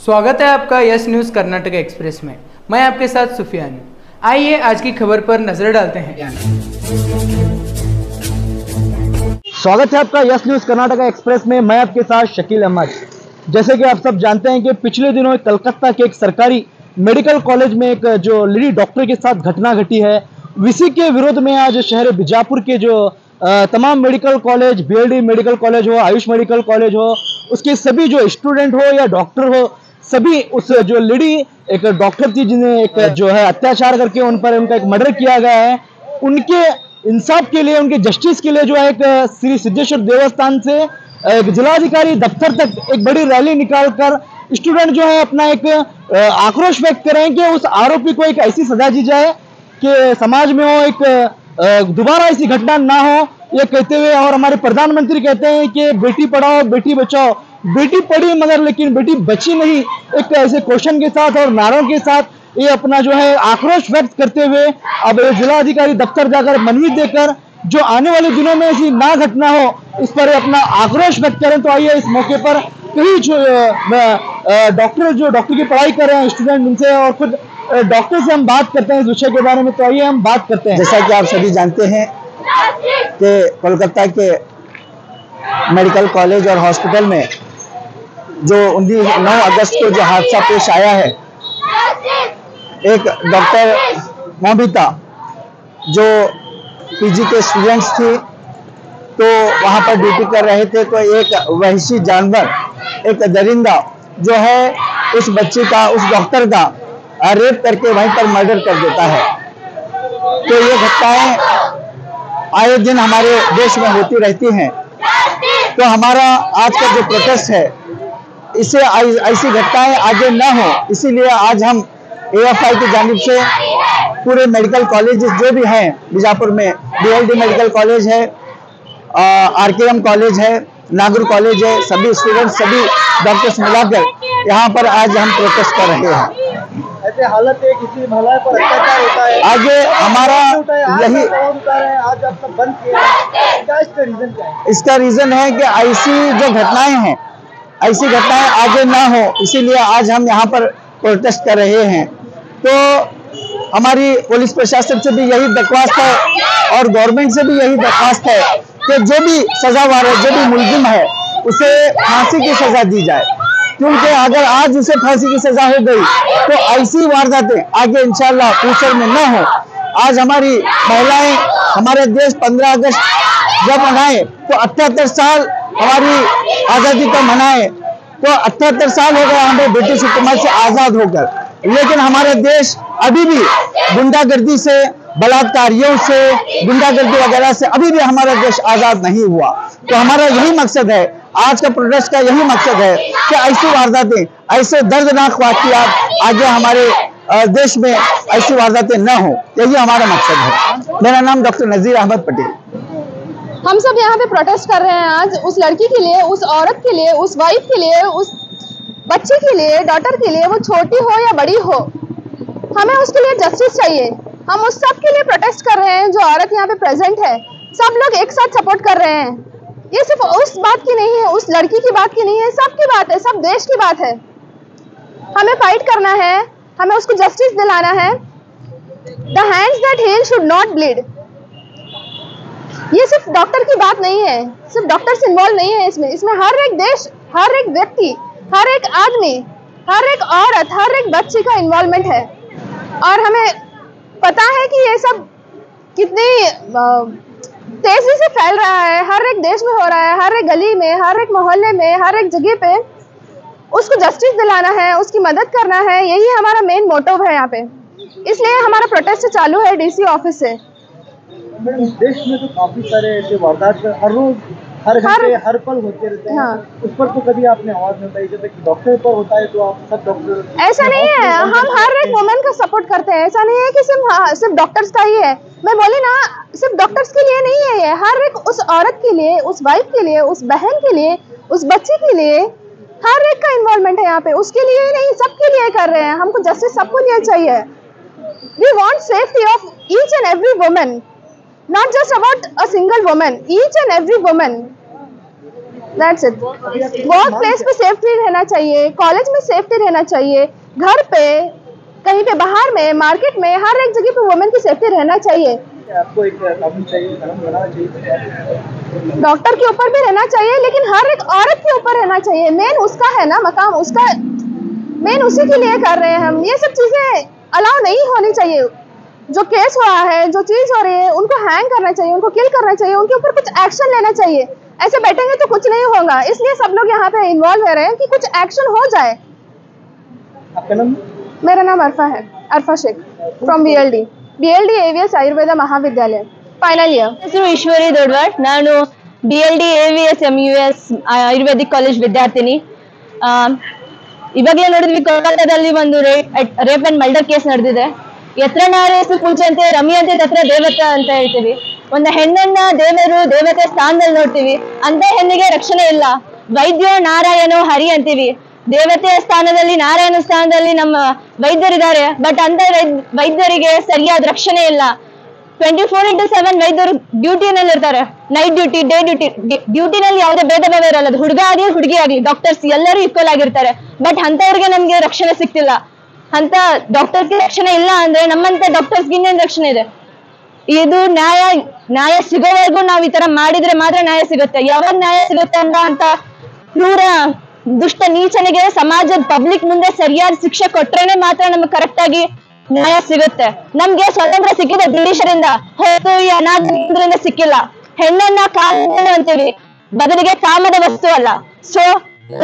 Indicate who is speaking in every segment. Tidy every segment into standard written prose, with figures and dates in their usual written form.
Speaker 1: स्वागत है आपका यस न्यूज़ कर्नाटक एक्सप्रेस में। मैं आपके साथ सुफियान। आइए आज की खबर पर नजर डालते हैं।
Speaker 2: स्वागत है आपका यस न्यूज़ कर्नाटक एक्सप्रेस में। मैं आपके साथ शकील अहमद। जैसे कि आप सब जानते हैं कि पिछले दिनों कलकत्ता के एक सरकारी मेडिकल कॉलेज में एक जो लेडी डॉक्टर के साथ घटना घटी है, इसी के विरोध में आज शहर बीजापुर के जो तमाम medical college, BLD medical college हो, आयुष मेडिकल कॉलेज हो, उसके सभी जो स्टूडेंट हो या डॉक्टर हो, सभी उस जो लेडी एक डॉक्टर थी जिन्हें एक जो है अत्याचार करके उन पर उनका एक मर्डर किया गया है, उनके इंसाफ के लिए, उनके जस्टिस के लिए जो है एक श्री सिद्धेश्वर देवस्थान से एक जिलाधिकारी दफ्तर तक एक बड़ी रैली निकालकर स्टूडेंट जो है अपना एक आक्रोश व्यक्त करें कि उस आरोपी को एक ऐसी सजा दी जाए कि समाज में वो एक दोबारा ऐसी घटना ना हो, ये कहते हुए। और हमारे प्रधानमंत्री कहते हैं कि बेटी पढ़ाओ बेटी बचाओ। बेटी पढ़ी मगर लेकिन बेटी बची नहीं, एक ऐसे क्वेश्चन के साथ और नारों के साथ ये अपना जो है आक्रोश व्यक्त करते हुए अब जिलाधिकारी दफ्तर जाकर मनवी देकर जो आने वाले दिनों में ऐसी ना घटना हो, इस पर अपना आक्रोश व्यक्त करें। तो आइए इस मौके पर कई जो डॉक्टर की पढ़ाई कर रहे हैं स्टूडेंट, उनसे और खुद डॉक्टर से हम बात करते हैं इस विषय के बारे में। तो आइए हम बात करते हैं। जैसा कि आप सभी जानते हैं कि कोलकाता के मेडिकल कॉलेज और हॉस्पिटल में जो 9 अगस्त को जो हादसा पेश आया है, एक डॉक्टर मोबिता जो पीजी के स्टूडेंट्स थी, तो वहां पर ड्यूटी कर रहे थे, तो एक वहशी जानवर, एक दरिंदा जो है उस बच्चे का, उस डॉक्टर का रेप करके वहीं पर मर्डर कर देता है। तो ये घटनाएं आए दिन हमारे देश में होती रहती हैं। तो हमारा आज का जो प्रोटेस्ट है, इसे ऐसी घटनाएं आगे न हो, इसीलिए आज हम एएफआई की जानिब से पूरे मेडिकल कॉलेज जो भी हैं बीजापुर में, बीएलडी मेडिकल कॉलेज है, आरकेएम कॉलेज है, नागुर कॉलेज है, सभी स्टूडेंट्स, सभी डॉक्टर्स मिलाकर यहाँ पर आज हम प्रोटेस्ट कर रहे हैं।
Speaker 3: ऐसे हालत है, किसी महिला पर अत्याचार होता है,
Speaker 2: आगे हमारा यही
Speaker 3: आज आप सब बंद किए हैं, क्या इसका रीजन क्या है?
Speaker 2: इसका रीजन है कि ऐसी जो घटनाएं हैं, ऐसी घटनाएं आगे ना हो, इसीलिए आज हम यहाँ पर प्रोटेस्ट कर रहे हैं। तो हमारी पुलिस प्रशासन से भी यही दरख्वास्त है और गवर्नमेंट से भी यही दरख्वास्त है कि जो भी सजावार है, जो भी मुलजिम है, उसे फांसी की सजा दी जाए, क्योंकि अगर आज उसे फांसी की सजा हो गई तो ऐसी वारदातें आगे इंशाल्लाह फ्यूचर में न हो। आज हमारी महिलाएं हमारे देश 15 अगस्त जब मनाए तो 78 साल हमारी आज़ादी को मनाए, तो 78 साल हो गए हमें ब्रिटिश हुकूमत से आज़ाद होकर, लेकिन हमारा देश अभी भी गुंडागर्दी से, बलात्कारियों से, गुंडागर्दी वगैरह से अभी भी हमारा देश आज़ाद नहीं हुआ। तो हमारा यही मकसद है, आज का प्रोटेस्ट का यही मकसद है कि ऐसी वारदातें, ऐसे दर्दनाक वाक़ियात आगे हमारे देश में ऐसी वारदातें न हो, यही हमारा मकसद है। मेरा नाम डॉक्टर नज़ीर अहमद पटेल।
Speaker 4: हम सब यहाँ पे प्रोटेस्ट कर रहे हैं आज उस लड़की के लिए, उस औरत के लिए, उस वाइफ के लिए, उस बच्चे के लिए, डॉटर के लिए, वो छोटी हो या बड़ी हो, हमें उसके लिए जस्टिस चाहिए। हम उस सब के लिए प्रोटेस्ट कर रहे हैं जो औरत यहाँ पे प्रेजेंट है। सब लोग एक साथ सपोर्ट कर रहे हैं। ये सिर्फ उस बात की नहीं है, उस लड़की की बात की नहीं है, सबकी बात है, सब देश की बात है। हमें फाइट करना है, हमें उसको जस्टिस दिलाना है। The hands that heal should not bleed. ये सिर्फ डॉक्टर की बात नहीं है, सिर्फ डॉक्टर्स इन्वॉल्व नहीं है इसमें हर एक देश, हर एक व्यक्ति, हर एक आदमी, हर एक औरत, हर एक बच्ची का इन्वॉल्वमेंट है। और हमें पता है कि ये सब कितनी तेजी से फैल रहा है, हर एक देश में हो रहा है, हर एक गली में, हर एक मोहल्ले में, हर एक जगह पे। उसको जस्टिस दिलाना है, उसकी मदद करना है, यही हमारा मेन मोटिव है यहाँ पे। इसलिए हमारा प्रोटेस्ट चालू है डीसी ऑफिस से।
Speaker 3: देश में तो काफी सारे ऐसे वारदात हर रोज, हर घंटे, हर पल होते रहते हैं। हाँ। उस पर तो कभी आपने आवाज नहीं उठाई। जब एक डॉक्टर पर होता है तो आप सब डॉक्टर, ऐसा
Speaker 4: नहीं है, हम हर एक वुमेन का सपोर्ट करते हैं। ऐसा नहीं है कि सिर्फ डॉक्टर्स का ही है। मैं बोली ना, सिर्फ डॉक्टर्स के लिए नहीं है ये, हर एक उस औरत के लिए, उस वाइफ के लिए, उस बहन के लिए, उस बच्चे के लिए, हर एक का इन्वॉल्वमेंट है यहाँ पे। उसके लिए नहीं, सबके लिए कर रहे हैं। हमको जस्टिस सबको लिए चाहिए। We want safety of each and every women, not just about a single woman, each and every woman. That's it. Work place पे सेफ्टी रहना चाहिए, कॉलेज में सेफ्टी रहना चाहिए, घर पे, कहीं पे बाहर में, मार्केट में, हर एक जगह पे वुमेन की सेफ्टी रहना चाहिए।
Speaker 3: आपको एक कानून चाहिए, कानून बनाना चाहिए।
Speaker 4: डॉक्टर के ऊपर भी रहना चाहिए, लेकिन हर एक औरत के ऊपर रहना चाहिए। मेन उसका है ना मकाम, उसका मेन उसी के लिए कर रहे हैं हम। ये सब चीजें अलाउ नहीं होनी चाहिए। जो केस हुआ है, जो चीज हो रही है, उनको हैंग करना चाहिए, उनको किल करना चाहिए, उनके ऊपर कुछ एक्शन लेना चाहिए। ऐसे बैठेंगे तो कुछ नहीं होगा, इसलिए सब लोग यहाँ पे इन्वॉल्व हो रहे हैं कि कुछ एक्शन हो जाए।
Speaker 3: आपका नाम?
Speaker 4: मेरा नाम अरफा है, Arfa Shaikh from BLD AVS Ayurveda Mahavidyalaya final year.
Speaker 5: ಹೆಸರು ಈಶ್ವರಿ ದೊಡ್ವಾಡ್, ನಾನು BLD AVS MUS Ayurvedic college ವಿದ್ಯಾರ್ಥಿನಿ। ಇವಾಗಲೇ ನೋಡಿದ್ವಿ ಕೋಲ್ಕತ್ತಾದಲ್ಲಿ ಒಂದು ರೇಪ್ ಅಂಡ್ ಮರ್ಡರ್ ಕೇಸ್ ನಡೆದಿದೆ। ಯತ್ರ ನಾರ್ಯಸ್ತು ಪೂಜ್ಯಂತೆ ರಮ್ಯಂತೆ ತತ್ರ ದೇವತೆ ಅಂತ ಹೇಳ್ತೀವಿ। ಒಂದು ಹೆಣ್ಣನ್ನ ದೇವರು ದೇವತೆ ಸ್ಥಾನದಲ್ಲಿ ನೋಡ್ತೀವಿ, ಅಂತ ಹೆಣ್ಣಿಗೆ ರಕ್ಷಣೆ ಇಲ್ಲ। ವೈದ್ಯೋ ನಾರಾಯಣೋ ಹರಿ ಅಂತೀವಿ, ದೇವತೆಯ ಸ್ಥಾನದಲ್ಲಿ ನಾರಾಯಣ ಸ್ಥಾನದಲ್ಲಿ ನಮ್ಮ ವೈದ್ಯರಿದ್ದಾರೆ, ಬಟ್ ಅಂತ ವೈದ್ಯರಿಗೆ ಸರಿಯಾದ ರಕ್ಷಣೆ ಇಲ್ಲ। 24/7 ವೈದ್ಯರು ಡ್ಯೂಟಿನಲ್ಲಿ ಇರ್ತಾರೆ, ನೈಟ್ ಡ್ಯೂಟಿ, ಡೇ ಡ್ಯೂಟಿ, ಡ್ಯೂಟಿನಲ್ಲಿ ಯಾವುದೇ ಭೇದ ಭಾವ ಇರಲ್ಲ। ಅದು ಹುಡುಗ ಆಗಲಿ ಹುಡುಗಿ ಆಗಲಿ, ಡಾಕ್ಟರ್ಸ್ ಎಲ್ಲರೂ ಈಕ್ವಲ್ ಆಗಿರ್ತಾರೆ, ಬಟ್ ಅಂತವ್ರಿಗೆ ನಮ್ಗೆ ರಕ್ಷಣೆ ಸಿಗ್ತಿಲ್ಲ। ಅಂತ ಡಾಕ್ಟರ್ಸ್ಗೆ ರಕ್ಷಣೆ ಇಲ್ಲ ಅಂದ್ರೆ ನಮ್ಮಂತ ಡಾಕ್ಟರ್ಸ್ಗೆ ಇನ್ನೇನು ರಕ್ಷಣೆ ಇದೆ? ಇದು ನ್ಯಾಯ ಸಿಗೋವರೆಗೂ ನಾವು ಈ ತರ ಮಾಡಿದ್ರೆ ಮಾತ್ರ ನ್ಯಾಯ ಸಿಗುತ್ತೆ। ಯಾವಾಗ ನ್ಯಾಯ ಸಿಗುತ್ತೆ ಅಂತ ಕ್ರೂರ ದುಷ್ಟ ನೀಚನಿಗೆ ಸಮಾಜದ ಪಬ್ಲಿಕ್ ಮುಂದೆ ಸರಿಯಾದ ಶಿಕ್ಷೆ ಕೊಟ್ರೇನೆ ಮಾತ್ರ ನಮ್ಗೆ ಕರೆಕ್ಟ್ ಆಗಿ ನ್ಯಾಯ ಸಿಗುತ್ತೆ। ನಮ್ಗೆ ಸ್ವಾತಂತ್ರ್ಯ ಸಿಕ್ಕಿದೆ ಬ್ರಿಟಿಷರಿಂದ, ಹೊರತು ಈ ಅನಾಥರಿಂದ ಸಿಕ್ಕಿಲ್ಲ। ಹೆಣ್ಣನ್ನ ಕಾಮ ಅಂತೀವಿ, ಬದಲಿಗೆ ಕಾಮದ ವಸ್ತು ಅಲ್ಲ। ಸೊ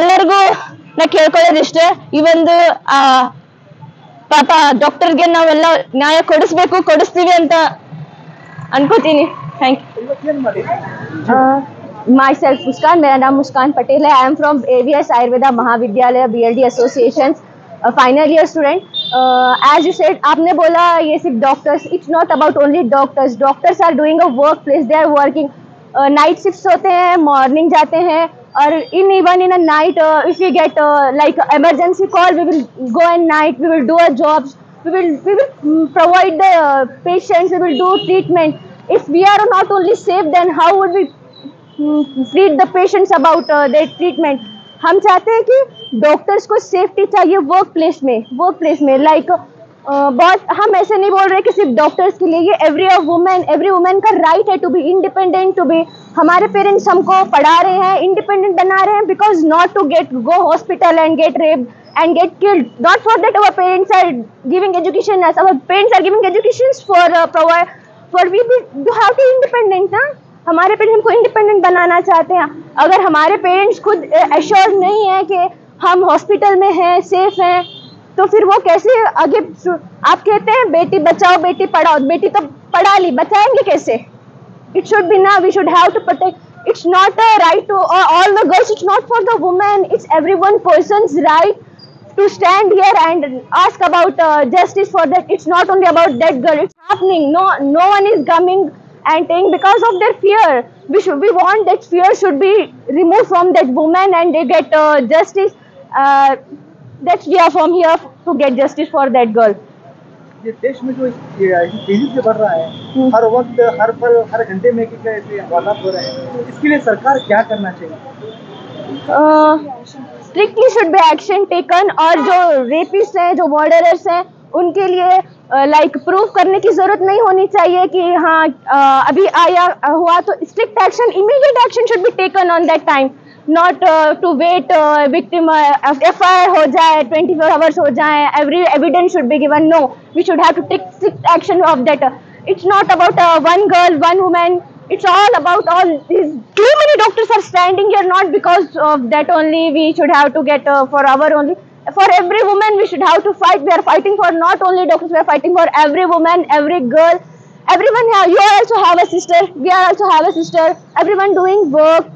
Speaker 5: ಎಲ್ಲರಿಗೂ ನಾ ಕೇಳ್ಕೊಳ್ಳೋದಿಷ್ಟೇ, ಈ ಒಂದು ಪಾಪ ಡಾಕ್ಟರ್ಗೆ ನಾವೆಲ್ಲ ನ್ಯಾಯ ಕೊಡಿಸ್ತೀವಿ ಅಂತ ಅನ್ಕೋತೀನಿ। Thank you.
Speaker 4: Myself Muskan, मेरा नाम मुस्कान पटेल है। I am from AVS Ayurveda Mahavidyalaya BLD association, final year student. As you said, आपने बोला ये सिर्फ doctors, it's not about only doctors. Doctors are doing a work place, they are working. Night shifts होते हैं, morning जाते हैं, और even in a night if you get like emergency call, we will go at night, we will do our jobs, we will provide the patients, we will do treatment. If we are not only safe, then how would we treat the patients about their treatment? हम चाहते हैं कि doctors को safety चाहिए work place में like बहुत। हम ऐसे नहीं बोल रहे कि सिर्फ डॉक्टर्स के लिए, ये एवरी वुमेन का राइट है to be independent, to be. हमारे पेरेंट्स हमको पढ़ा रहे हैं, इंडिपेंडेंट बना रहे हैं, because not to go hospital and get rape and get killed. Not for that our parents are giving education, as our parents are giving educations for we do have to independent ना। हमारे parents हमको independent बनाना चाहते हैं। अगर हमारे parents खुद assured नहीं है कि हम हॉस्पिटल में हैं, सेफ हैं, तो फिर वो कैसे आगे? आप कहते हैं बेटी बचाओ बेटी पढ़ाओ, बेटी तो पढ़ा ली, बचाएंगे कैसे? It should be now, we should have to protect. It's not a right to all the girls, it's not for the women, it's everyone person's right to stand here and ask about justice for that. It's not only about that girl, it's happening. No one is coming and saying because of their fear. We want that fear should be removed from that woman and they get justice. That's we are from here to get justice for that girl.
Speaker 3: ये देश में जो तेजी से बढ़ रहा है, हर वक्त हर पल हर घंटे में ऐसे वारदात हो रहे हैं, इसके लिए सरकार क्या करना चाहिए?
Speaker 4: Strictly should be action taken, और जो रेपिस्ट हैं, जो मर्डरर्स हैं, उनके लिए लाइक प्रूफ करने की जरूरत नहीं होनी चाहिए कि हाँ अभी आया हुआ, तो strict action, immediate action should be taken on that time, not to wait victim FIR हो जाए, 24 hours हो जाए, every evidence should be given. No, we should have to take strict action of that. It's not about one girl, one woman. It's all about all these. Too many doctors are standing here, not because of that only. We should have to get for our only. For every woman, we should have to fight. We are fighting for not only doctors. We are fighting for every woman, every girl, everyone. You also have a sister. We also have a sister. Everyone doing work.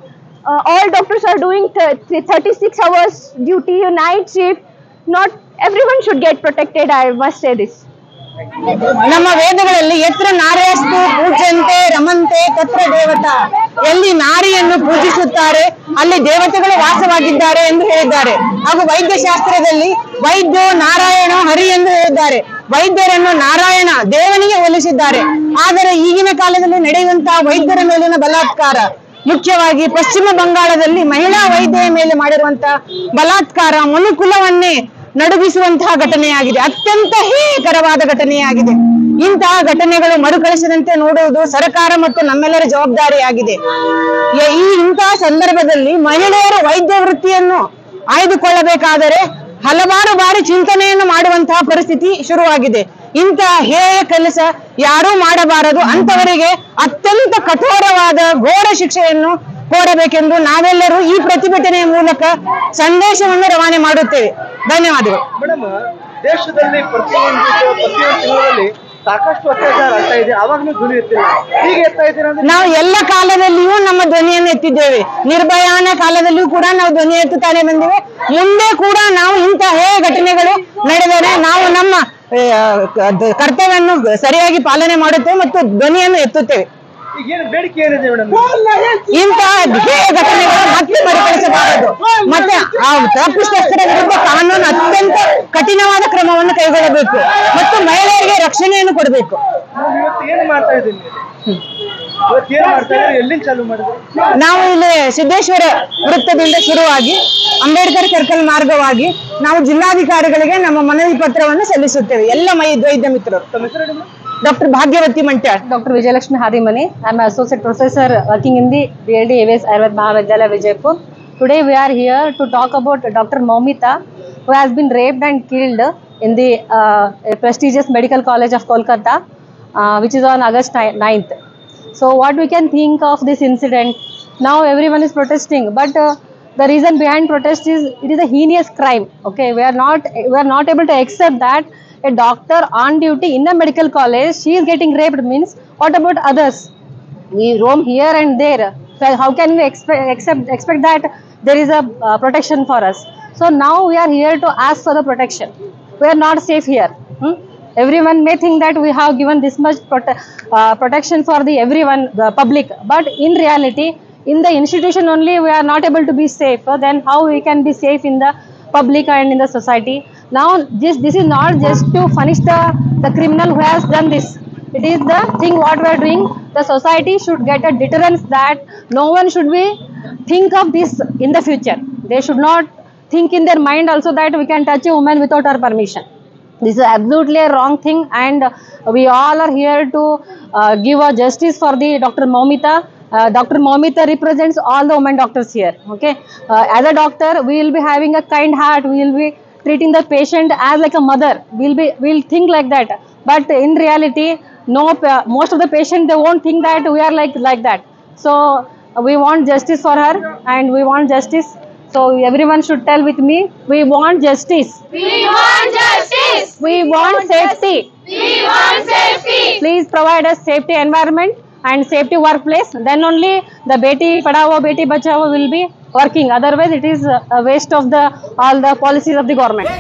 Speaker 4: All doctors are doing 36 hours duty, night shift. Not everyone should get protected. I must say this.
Speaker 5: ನಮ್ಮ ವೇದಗಳಲ್ಲಿ ಯತ್ರ ನಾರ್ಯಸ್ತು ಪೂಜ್ಯಂತೆ ರಮಂತೆ ತತ್ರ ದೇವತಾ, ಎಲ್ಲಿ ನಾರಿಯನ್ನು ಪೂಜಿಸುತ್ತಾರೆ ಅಲ್ಲಿ ದೇವತೆಗಳು ವಾಸವಾಗಿದ್ದಾರೆ ಎಂದು ಹೇಳಿದ್ದಾರೆ। ಹಾಗೂ ವೈದ್ಯಶಾಸ್ತ್ರದಲ್ಲಿ ವೈದ್ಯೋ ನಾರಾಯಣ ಹರಿ ಎಂದು ಹೇಳಿದ್ದಾರೆ, ವೈದ್ಯರನ್ನು ನಾರಾಯಣ ದೇವನಿಗೆ ಹೋಲಿಸಿದ್ದಾರೆ। ಆದರೆ ಈಗಿನ ಕಾಲದಲ್ಲಿ ನಡೆಯುವಂತಹ ವೈದ್ಯರ ಮೇಲಿನ ಬಲಾತ್ಕಾರ,
Speaker 6: ಮುಖ್ಯವಾಗಿ ಪಶ್ಚಿಮ ಬಂಗಾಳದಲ್ಲಿ ಮಹಿಳಾ ವೈದ್ಯೆಯ ಮೇಲೆ ಮಾಡಿರುವಂತಹ ಬಲಾತ್ಕಾರ ಮನುಕುಲವನ್ನೇ ನಡುಗಿಸುವಂತಹ ಘಟನೆಯಾಗಿದೆ. ಅತ್ಯಂತ ಹೇಯಕರವಾದ ಘಟನೆಯಾಗಿದೆ. ಇಂತಹ ಘಟನೆಗಳು ಮರುಕಳಿಸದಂತೆ ನೋಡುವುದು ಸರ್ಕಾರ ಮತ್ತು ನಮ್ಮೆಲ್ಲರ ಜವಾಬ್ದಾರಿಯಾಗಿದೆ. ಇಂತಹ ಸಂದರ್ಭದಲ್ಲಿ ಮಹಿಳೆಯರು ವೈದ್ಯ ವೃತ್ತಿಯನ್ನು ಆಯ್ದುಕೊಳ್ಳಬೇಕಾದರೆ ಹಲವಾರು ಬಾರಿ ಚಿಂತನೆಯನ್ನು ಮಾಡುವಂತಹ ಪರಿಸ್ಥಿತಿ ಶುರುವಾಗಿದೆ. ಇಂತಹ ಹೇಯ ಕೆಲಸ ಯಾರೂ ಮಾಡಬಾರದು. ಅಂತವರಿಗೆ ಅತ್ಯಂತ ಕಠೋರವಾದ ಘೋರ ಶಿಕ್ಷೆಯನ್ನು ಕೋರಬೇಕೆಂದು ನಾವೆಲ್ಲರೂ ಈ ಪ್ರತಿಭಟನೆಯ ಮೂಲಕ ಸಂದೇಶವನ್ನು ರವಾನೆ ಮಾಡುತ್ತೇವೆ. ಧನ್ಯವಾದಗಳು.
Speaker 3: ಮೇಡಮ್, ದೇಶದಲ್ಲಿ ಪ್ರತಿಯೊಂದು ತಿಂಗಳಲ್ಲಿ ಸಾಕಷ್ಟು ಅತ್ಯಾಚಾರ ಆಗ್ತಾ ಇದೆ. ಅವಾಗಲೂ ಧ್ವನಿ ಎತ್ತಿಲ್ಲ, ಈಗ ಎತ್ತಾ ಇದ್ದೀರಾ?
Speaker 6: ನಾವು ಎಲ್ಲ ಕಾಲದಲ್ಲಿಯೂ ನಮ್ಮ ಧ್ವನಿಯನ್ನು ಎತ್ತಿದ್ದೇವೆ. ನಿರ್ಭಯಾನ ಕಾಲದಲ್ಲಿಯೂ ಕೂಡ ನಾವು ಧ್ವನಿ ಎತ್ತುತ್ತಾನೆ ಬಂದಿವೆ. ಮುಂದೆ ಕೂಡ ನಾವು ಇಂತಹ ಘಟನೆಗಳು ನಡೆದರೆ ನಾವು ನಮ್ಮ ಕರ್ತವ್ಯವನ್ನು ಸರಿಯಾಗಿ ಪಾಲನೆ ಮಾಡುತ್ತೇವೆ ಮತ್ತು ಧ್ವನಿಯನ್ನು ಎತ್ತುತ್ತೇವೆ.
Speaker 3: ಬೇಡಿಕೆ ಏನಿದೆ ಮೇಡಮ್?
Speaker 6: ಇಂತಹ ಘಟನೆಗಳು ಮತ್ತೆ ಮರುಕಳಿಸಬಾರದು. ಮತ್ತೆ ಆ ತಪ್ಪಿತಸ್ಥರ ವಿರುದ್ಧ ಕಾನೂನು ಅತ್ಯಂತ ಕಠಿಣವಾದ ಕ್ರಮವನ್ನು ಕೈಗೊಳ್ಳಬೇಕು ಮತ್ತು ಮಹಿಳೆಯರಿಗೆ ರಕ್ಷಣೆಯನ್ನು ಕೊಡಬೇಕು.
Speaker 3: ಏನು ಮಾಡ್ತಾ ಇದ್ದೀನಿ? ಎಲ್ಲಿಂದ ಚಾಲೂ ಮಾಡಿದ್ರು?
Speaker 6: ನಾವು ಇಲ್ಲಿ ಸಿದ್ದೇಶ್ವರ ವೃತ್ತದಿಂದ ಶುರುವಾಗಿ ಅಂಬೇಡ್ಕರ್ ಸರ್ಕಲ್ ಮಾರ್ಗವಾಗಿ ನಾವು ಜಿಲ್ಲಾಧಿಕಾರಿಗಳಿಗೆ ನಮ್ಮ ಮನವಿ ಪತ್ರವನ್ನು ಸಲ್ಲಿಸುತ್ತೇವೆ. ಎಲ್ಲ ವೈದ್ಯ ಮಿತ್ರರು. Dr. Bhagyavati Mantyar.
Speaker 5: Dr. Vijayalakshmi Harimani. I am an associate professor working in the BLD AVS Ayurveda Mahavidyalaya Vijaypur. Today we are here to talk about Dr. Moumita, who has been raped and killed in the prestigious Medical College of Kolkata, which is on August 9th. So what we can think of this incident? Now everyone is protesting, but the reason behind protest is it is a heinous crime. Okay, we are not able to accept that a doctor on duty in a medical college, she is getting raped. Means what about others? We roam here and there. So how can we expect that there is a protection for us? So now we are here to ask for the protection. We are not safe here. Everyone may think that we have given this much protection for the public, but in reality, in the institution only we are not able to be safe. Then how we can be safe in the public and in the society? Now this is not just to punish the criminal who has done this. It is the thing what we are doing. The society should get a deterrence that no one should be think of this in the future. They should not think in their mind also that we can touch a woman without her permission. This is absolutely a wrong thing, and we all are here to give a justice for the Dr. Moumita. Dr. Moumita represents all the women doctors here. Okay, as a doctor, we will be having a kind heart. We will be treating the patient as like a mother. We'll think like that. But in reality, most of the patients, they won't think that we are like that. So we want justice for her, and we want justice. So everyone should tell with me, we want justice.
Speaker 4: We want justice.
Speaker 5: We want safety.
Speaker 4: We want safety.
Speaker 5: Please provide us safety environment and safety workplace. Then only the Beti Padhao, Beti Bachao will be working. Otherwise, it is a waste of all the policies of the government.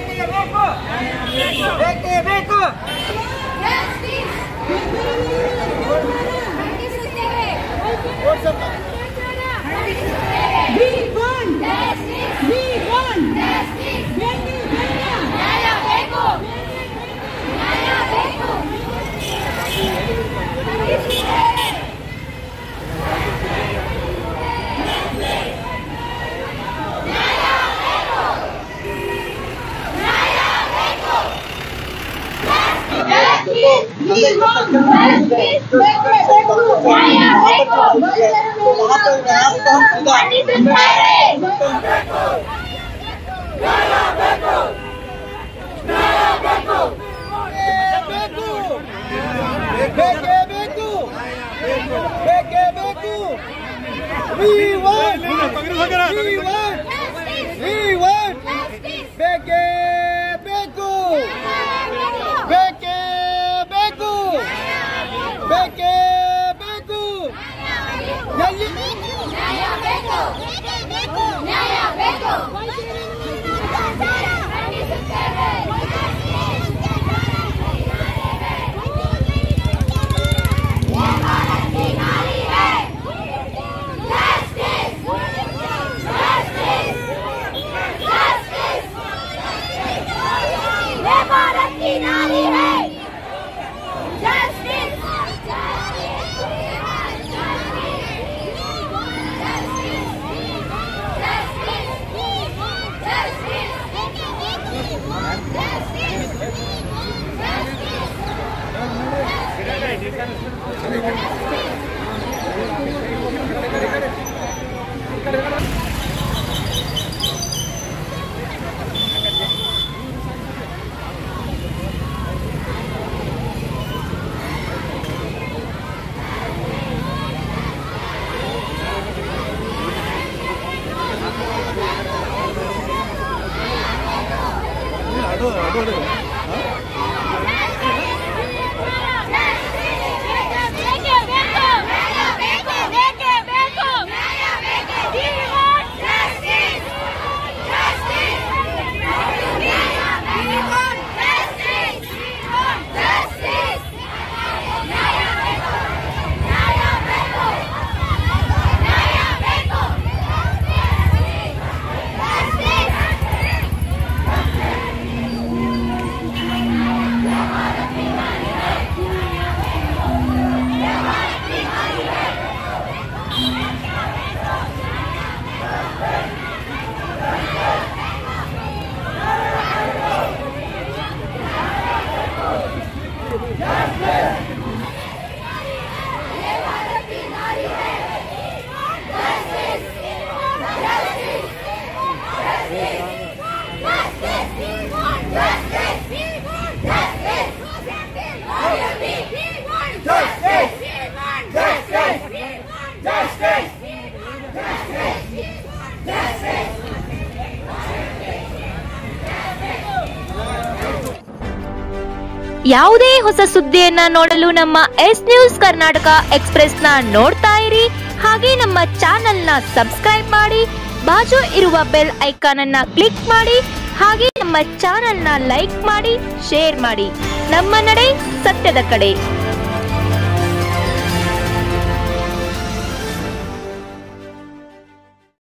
Speaker 7: ಯಾವುದೇ ಹೊಸ ಸುದ್ದಿಯನ್ನ ನೋಡಲು ನಮ್ಮ S news Karnataka express ನ ನೋಡ್ತಾ ಇರಿ. ಹಾಗೆ ನಮ್ಮ channel ನ ಸಬ್ಸ್ಕ್ರೈಬ್ ಮಾಡಿ, ಬಾಜು ಇರುವ ಬೆಲ್ ಐಕಾನ್ ಅನ್ನ ಕ್ಲಿಕ್ ಮಾಡಿ. ಹಾಗೆ ನಮ್ಮ ಚಾನೆಲ್ ನ ಲೈಕ್ ಮಾಡಿ, ಶೇರ್ ಮಾಡಿ. ನಮ್ಮ ನಡೆ ಸತ್ಯದ ಕಡೆ.